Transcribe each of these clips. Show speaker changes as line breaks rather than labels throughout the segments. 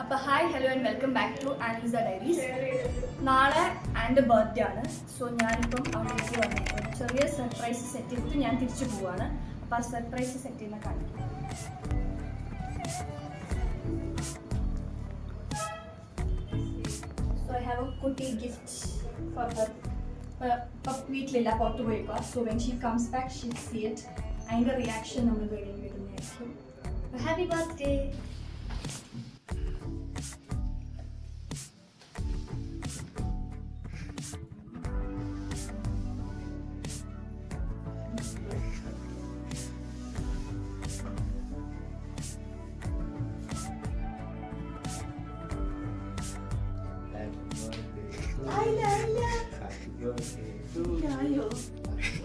അപ്പോൾ hi hello and welcome back to Annie's diaries. നാളെ ആൻ്റെ ബർത്ത്ഡേ ആണ്. സോ ഞാനിപ്പം അവിടേക്ക് വന്നിട്ട് ഒരു ചെറിയ സർപ്രൈസ് സെറ്റ് ചെയ്തിട്ട് ഞാൻ തിരിച്ചു പോവാണ്. അപ്പോൾ ആ സർപ്രൈസ് സെറ്റ് ചെയ്യുന്ന കാണിക്കും. സോ ഐ ഹാവ് എ കുട്ടി ഗിഫ്റ്റ് ഫോർ ഹർ. ഇപ്പം വീട്ടിലില്ല, പുറത്ത് പോയിക്കോ. So when she comes back she see it. അതിൻ്റെ റിയാക്ഷൻ നമ്മൾ വീഡിയോ കിട്ടുന്നതായിരിക്കും. Happy birthday.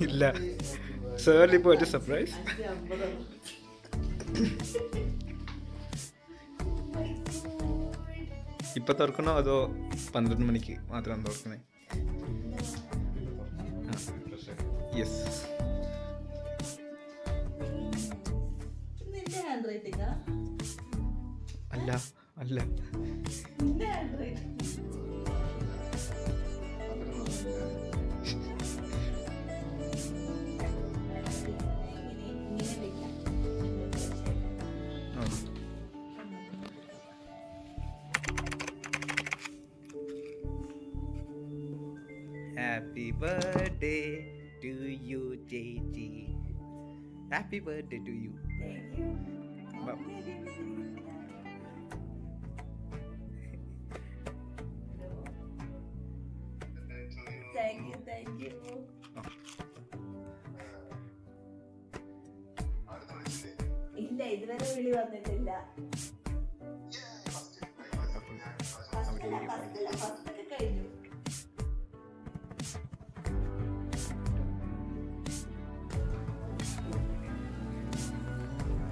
ഇല്ല, സേർലി പോയിട്ട് സർപ്രൈസ്. ഇപ്പൊ തുറക്കണോ അതോ 12 മണിക്ക് മാത്രം തുറക്കണേ? യെസ്. അല്ല അല്ല, Happy birthday to you, JJ. Happy birthday to you.
Thank you. Thank you. ഇല്ല, ഇതുവരെ വിളി വന്നിട്ടില്ല. ഫസ്റ്റ് കഴിഞ്ഞു.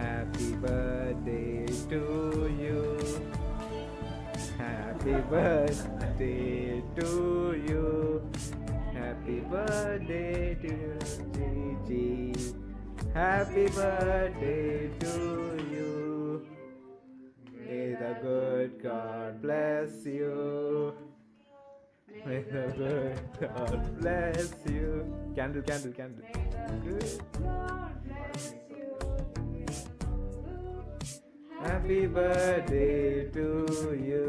Happy birthday to you. Happy birthday to you. Happy birthday to Gigi. Happy birthday to you. May the good God bless you. May the good God bless you. Candle. Good. Happy birthday to you.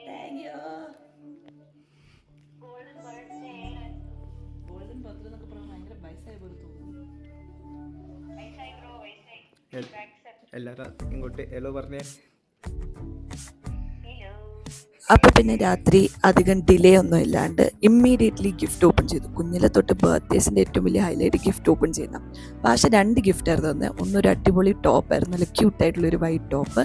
Thank you.
Golden birthday എന്നൊക്കെ പറഞ്ഞാൽ ഭയങ്കര വയസ്സായ പോലെ തോന്നുന്നു.
എല്ലാരും ഇങ്ങോട്ട് hello പറഞ്ഞേ.
അപ്പോൾ പിന്നെ രാത്രി അധികം ഡിലേ ഒന്നും ഇല്ലാണ്ട് ഇമ്മീഡിയറ്റ്ലി ഗിഫ്റ്റ് ഓപ്പൺ ചെയ്തു. കുഞ്ഞിലെ തൊട്ട് ബർത്ത്ഡേസിൻ്റെ ഏറ്റവും വലിയ ഹൈലൈറ്റ് ഗിഫ്റ്റ് ഓപ്പൺ ചെയ്യുന്ന. പക്ഷേ 2 ഗിഫ്റ്റായിരുന്നു തന്നെ. ഒന്നൊരു അടിപൊളി ടോപ്പായിരുന്നു, നല്ല ക്യൂട്ടായിട്ടുള്ളൊരു വൈറ്റ് ടോപ്പ്.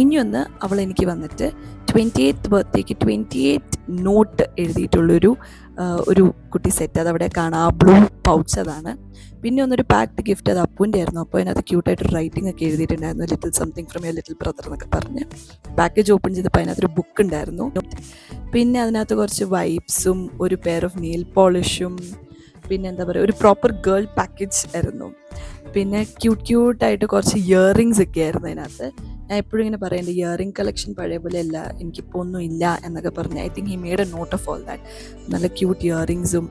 ഇനിയൊന്ന് അവൾ എനിക്ക് വന്നിട്ട് 28th ബർത്ത്ഡേക്ക് 28 നോട്ട് എഴുതിയിട്ടുള്ളൊരു ഒരു കുട്ടി സെറ്റ്. അതവിടെ കാണാം, ആ ബ്ലൂ പൗച്ച് അതാണ്. പിന്നെ ഒന്നൊരു പാക്ഡ് ഗിഫ്റ്റ്, അത് അപ്പൂൻ്റെ ആയിരുന്നു. അപ്പോൾ അതിനകത്ത് ക്യൂട്ടായിട്ട് റൈറ്റിംഗ് ഒക്കെ എഴുതിയിട്ടുണ്ടായിരുന്നു, little something from your little brother എന്നൊക്കെ പറഞ്ഞ്. പാക്കേജ് ഓപ്പൺ ചെയ്തപ്പോൾ അതിനകത്തൊരു ബുക്ക് ഉണ്ടായിരുന്നു. പിന്നെ അതിനകത്ത് കുറച്ച് വൈപ്സും ഒരു പെയർ ഓഫ് നെയിൽ പോളിഷും പിന്നെ എന്താ പറയുക, ഒരു പ്രോപ്പർ ഗേൾ പാക്കേജ് ആയിരുന്നു. പിന്നെ ക്യൂട്ടായിട്ട് കുറച്ച് ഇയറിങ്സ് ഒക്കെ ആയിരുന്നു അതിനകത്ത്. ഞാൻ എപ്പോഴും ഇങ്ങനെ പറയുന്നുണ്ട്, ഇയറിംഗ് കളക്ഷൻ പഴയ പോലെ അല്ല, എനിക്കിപ്പോൾ ഒന്നും ഇല്ല എന്നൊക്കെ പറഞ്ഞ്. I think he made a note of all that. നല്ല ക്യൂട്ട് ഇയറിങ്സും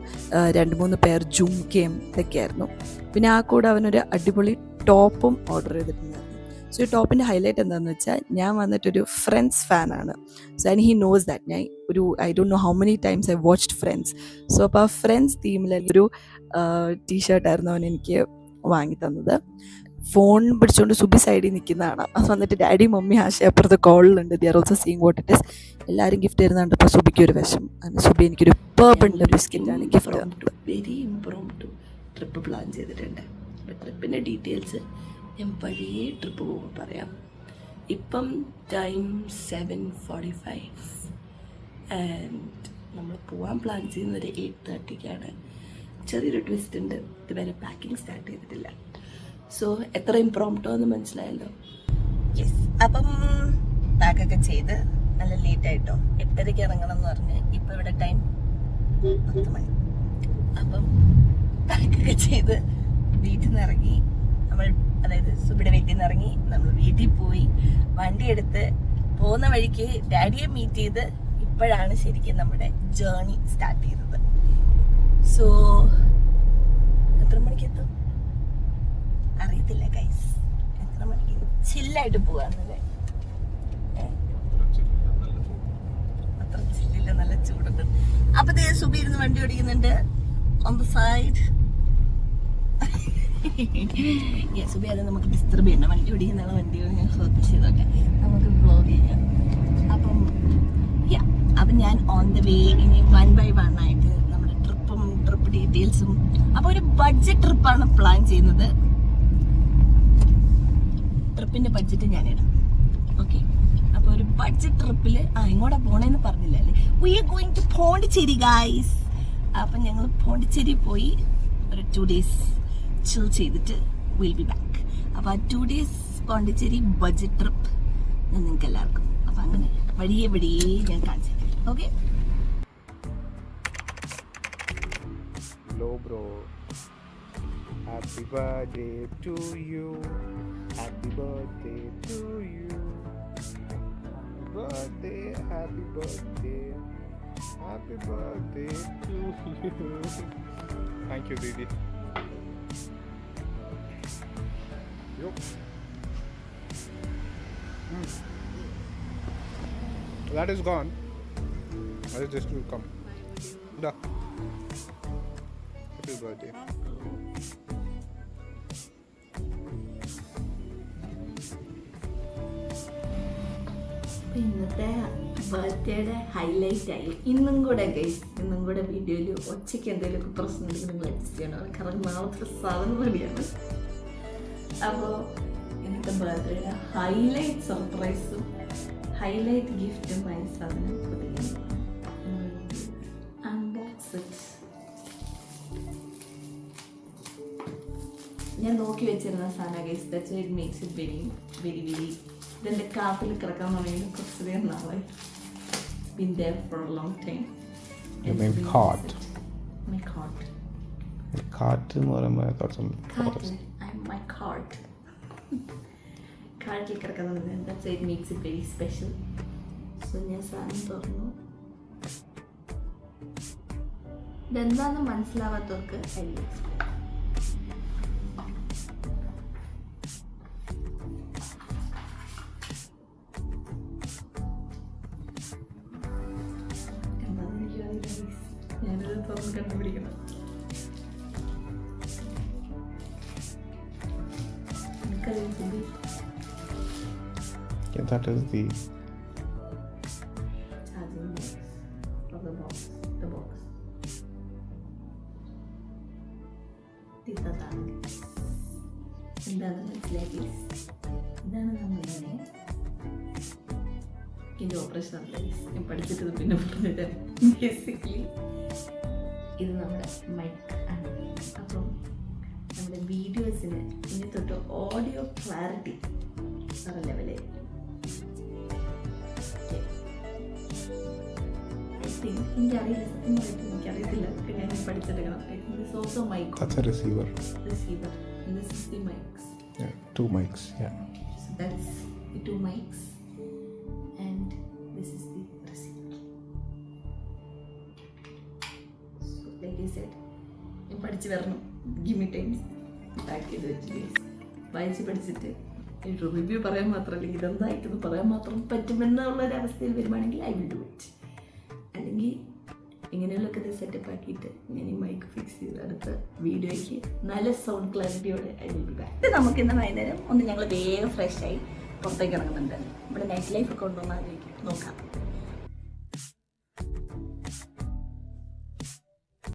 2-3 പെയർ ജുംക്കയും ഇതൊക്കെയായിരുന്നു. പിന്നെ ആ കൂടെ അവനൊരു അടിപൊളി ടോപ്പും ഓർഡർ ചെയ്തിട്ടുണ്ടായിരുന്നു. സോ ഈ ടോപ്പിൻ്റെ ഹൈലൈറ്റ് എന്താണെന്ന് വെച്ചാൽ ഞാൻ വന്നിട്ടൊരു ഫ്രണ്ട്സ് ഫാനാണ്. So and he knows that ഞാൻ ഒരു I don't know how many times I watched friends. So അപ്പോൾ ആ ഫ്രണ്ട്സ് തീമിലൊരു ടീഷർട്ടായിരുന്നു അവൻ എനിക്ക് വാങ്ങി തന്നത്. ഫോൺ പിടിച്ചുകൊണ്ട് സുബി സൈഡിൽ നിൽക്കുന്നതാണ്. അത് വന്നിട്ട് ഡാഡി മമ്മി ആശ അപ്പുറത്ത് കോളിലുണ്ട്. They are also seeing what it is. എല്ലാവരും ഗിഫ്റ്റ് തരുന്നുണ്ട്. അപ്പോൾ സുബിക്ക് ഒരു വിഷം. അങ്ങനെ സുബി എനിക്കൊരു പേർബിളിൻ്റെ ഒരു സ്കിറ്റാണ് ഗിഫ്റ്റ് തന്നത്. വെരി ഇംപ്രോംപ്റ്റു ട്രിപ്പ് പ്ലാൻ ചെയ്തിട്ടുണ്ട്. ട്രിപ്പിൻ്റെ ഡീറ്റെയിൽസ് ഞാൻ പഴയ ട്രിപ്പ് പോകുമ്പോൾ പറയാം. ഇപ്പം ടൈം 7:45 ആൻഡ് നമ്മൾ പോകാൻ പ്ലാൻ ചെയ്യുന്നത് 8:30-ക്കാണ്. ചെറിയൊരു ട്വിസ്റ്റ് ഉണ്ട്, ഇതുവരെ പാക്കിംഗ് സ്റ്റാർട്ട് ചെയ്തിട്ടില്ല. സോ എത്ര ഇംപ്രോംപ്റ്റോ എന്ന് മനസ്സിലായല്ലോ. യെസ്, അപ്പം പാക്കൊക്കെ ചെയ്ത് നല്ല ലേറ്റായിട്ടോ 8:30-ക്ക് ഇറങ്ങണം എന്ന് പറഞ്ഞ് ഇപ്പം ഇവിടെ ടൈം 10 മണി. അപ്പം പാക്കൊക്കെ ചെയ്ത് വീട്ടിൽ നിന്ന് ഇറങ്ങി നമ്മൾ, അതായത് സുബിയുടെ വീട്ടിൽ നിന്ന് ഇറങ്ങി നമ്മൾ വീട്ടിൽ പോയി വണ്ടി എടുത്ത് പോകുന്ന വഴിക്ക് ഡാഡിയെ മീറ്റ് ചെയ്ത് ഇപ്പോഴാണ് ശരിക്കും നമ്മുടെ ജേർണി സ്റ്റാർട്ട് ചെയ്തത്. സോ എത്ര മണിക്ക് എത്തും അറിയത്തില്ല ഗൈസ്, എത്ര മണിക്ക് ചില്ലായിട്ട് പോവാന്നല്ലേ. അത്ര ചില്ലില്ല, നല്ല ചൂടുണ്ട്. അപ്പൊ സുബി ഇരുന്ന് വണ്ടി ഓടിക്കുന്നുണ്ട് ഓൺ ദ സൈഡ്. സുബി അത് നമുക്ക് ഡിസ്റ്റർബ് ചെയ്യണം, വണ്ടി ഓടിക്കുന്നതാണ്. വണ്ടി ഞാൻ ഫോക്കസ് ചെയ്തോട്ടെ, നമുക്ക് വ്ലോഗ് ചെയ്യാം. അപ്പം ഞാൻ ഓൺ ദ വേ ഇനി 1 by 1 ആയിട്ട് നമ്മുടെ ട്രിപ്പ് ഡീറ്റെയിൽസും. അപ്പോൾ ഒരു ബഡ്ജറ്റ് ട്രിപ്പാണ് പ്ലാൻ ചെയ്യുന്നത്. ട്രിപ്പിന്റെ ബഡ്ജറ്റ് ഞാനിടാം. ഓക്കെ, അപ്പോൾ ഒരു ബഡ്ജറ്റ് ട്രിപ്പിൽ എങ്ങോട്ടാ പോണേന്ന് പറഞ്ഞില്ലല്ലേ. We are going to Pondicherry guys. അപ്പം ഞങ്ങൾ പോണ്ടിച്ചേരി പോയി ഒരു 2 days ചിൽ ചെയ്തിട്ട് വിൽ ബി ബാക്ക്. അപ്പോൾ ആ 2 days പോണ്ടിച്ചേരി ബഡ്ജറ്റ് ട്രിപ്പ് ഞാൻ നിങ്ങൾക്ക് എല്ലാവർക്കും അപ്പം അങ്ങനെ വഴിയെ ഞാൻ കാണിച്ചു. Okay,
Hello bro, happy birthday to you, happy birthday to you, birthday, happy birthday to you. Thank you Didi. Yup. That is gone. That is just will come. Da. Happy birthday.
ഇന്നത്തെ ബർത്ത്ഡേയുടെ highlight ആയി. ഇന്നും കൂടെ വീഡിയോയിൽ ഒച്ചയ്ക്ക് എന്തെങ്കിലുമൊക്കെ പ്രശ്നം ഉണ്ടെങ്കിൽ നിങ്ങൾ adjust ചെയ്യണം. കാരണം നാളത്തെ സാധനം റെഡിയാണ്. അപ്പോൾ ഇന്നത്തെ ബർത്ത്ഡേയുടെ ഹൈലൈറ്റ് സർപ്രൈസും ഹൈലൈറ്റ് ഗിഫ്റ്റുമായ സാധനം അൺബോക്സ് ഇറ്റ്. ഞാൻ നോക്കി വെച്ചിരുന്ന സാധനം guys. That's it makes it very very very. ഇതെൻ്റെ കാർട്ടിൽ കിടക്കാൻ തുടങ്ങിയത് കുറച്ചധികം നാളായി. Been there for a long time.
You mean cart?
My cart.
Cart എന്ന് പറയുമ്പോൾ I thought some
Cart. I'm my cart. കാർട്ടിൽ കിടക്കാൻ തുടങ്ങിയത്. That's why it makes it very special. So ഞാൻ സാധനം തുറന്നു. ഇതെന്താണെന്ന് മനസ്സിലാവാത്തവർക്ക് എല്ലാം ഞാനത് തുറന്ന് കണ്ടുപിടിക്കണം. എനിക്കറിയാം.
Yeah, that is the
charging box of the box. എന്താണെന്ന് മനസ്സിലാക്കി. ഇതാണ് നമ്മളിങ്ങനെ ഇതിൻ്റെ ഓപ്പറേഷൻ അല്ല, ഞാൻ പഠിച്ചിട്ടത് പിന്നെ പറഞ്ഞത്. ബേസിക്കലി ഇത് നമ്മുടെ മൈക്ക് ആണ്. അപ്പം നമ്മുടെ വീഡിയോസിന് ഇനി തൊട്ട് ഓഡിയോ ക്ലാരിറ്റി വേറെ ലെവലായിരിക്കും. എനിക്കറിയില്ല, സത്യം പറയട്ടെ എനിക്കറിയത്തില്ല. ഞാൻ പഠിച്ചെടുക്കണം. This also mic.
that's a receiver.
Receiver. And this is the mics.
Yeah, 2 mics. Yeah.
So that's the 2 mics. And this is the receiver. So like I said, ഞാൻ പഠിച്ച് വരണം. Give me time. പാക്ക് ചെയ്ത് വെച്ചിട്ട് വായിച്ച് പഠിച്ചിട്ട് ഒരു review പറയാൻ മാത്രമല്ല ഇതെന്തായിട്ടെന്ന് പറയാൻ മാത്രം പറ്റുമെന്നുള്ളൊരവസ്ഥയിൽ വരുവാണെങ്കിൽ ഐ വിൽ ഡു ഇറ്റ്. അല്ലെങ്കിൽ ഇങ്ങനെയുള്ളൊക്കെ സെറ്റപ്പ് ആക്കിയിട്ട് ഞാൻ ഈ മൈക്ക് ഫിക്സ് ചെയ്ത് അടുത്ത വീഡിയോയ്ക്ക് നല്ല സൗണ്ട് ക്ലാരിറ്റിയോടെ ഐ വിൽ ബി ബാക്ക്. ഇത് നമുക്കിന്ന് വൈകുന്നേരം ഒന്ന് ഞങ്ങൾ വേഗം ഫ്രഷായി പുറത്തേക്ക് ഇറങ്ങുന്നുണ്ട്. നമ്മുടെ നൈറ്റ് ലൈഫ് ഒക്കെ ഉണ്ടോ എന്ന് ആലോചിക്കാം, നോക്കാം.